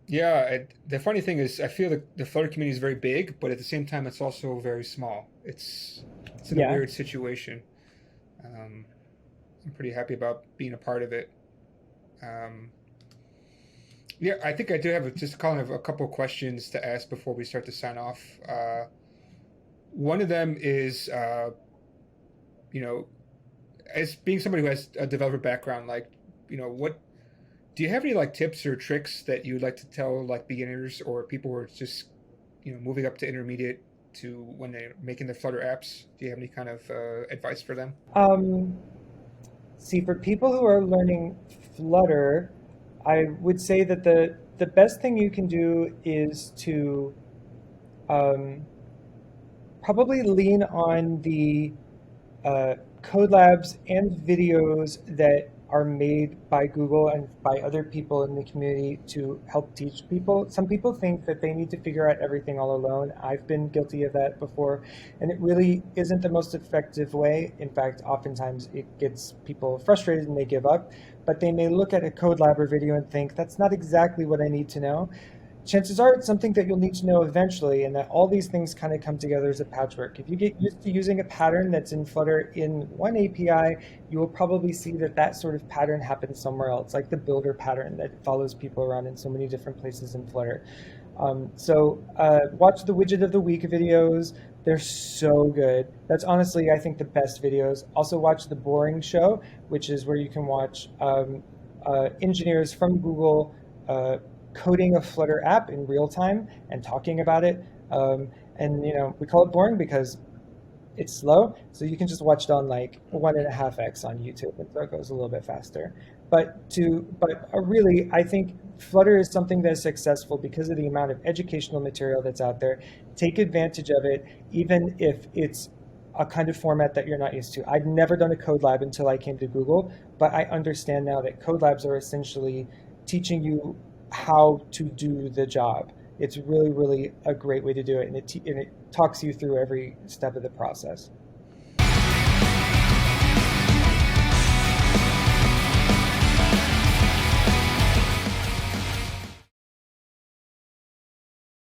Yeah, the funny thing is, I feel the Flutter community is very big, but at the same time, it's also very small. It's in a Yeah. weird situation. Um, I'm pretty happy about being a part of it. Um, yeah, I think I do have just kind of a couple questions to ask before we start to sign off. One of them is, you know, as being somebody who has a developer background, like, what do you have any like tips or tricks that you would like to tell like beginners or people who are just moving up to intermediate to when they're making their Flutter apps? Do you have any kind of advice for them? Um, See, for people who are learning Flutter, I would say that the best thing you can do is to um, probably lean on the code labs and videos that are made by Google and by other people in the community to help teach people. Some people think that they need to figure out everything all alone. I've been guilty of that before, and it really isn't the most effective way. In fact, oftentimes it gets people frustrated and they give up. But they may look at a code lab or video and think, that's not exactly what I need to know. Chances are it's something that you'll need to know eventually, and that all these things kind of come together as a patchwork. If you get used to using a pattern that's in Flutter in one API, you will probably see that that sort of pattern happens somewhere else, like the builder pattern that follows people around in so many different places in Flutter. Watch the widget of the week videos. They're so good. That's honestly, I think, the best videos. Also, watch the boring show, which is where you can watch engineers from Google coding a Flutter app in real time and talking about it. And we call it boring because it's slow, so you can just watch it on like 1.5x on YouTube, and so it goes a little bit faster. But really, I think Flutter is something that's successful because of the amount of educational material that's out there. Take advantage of it, even if it's a kind of format that you're not used to. I'd never done a code lab until I came to Google, but I understand now that code labs are essentially teaching you how to do the job. It's really, really a great way to do it, and it talks you through every step of the process.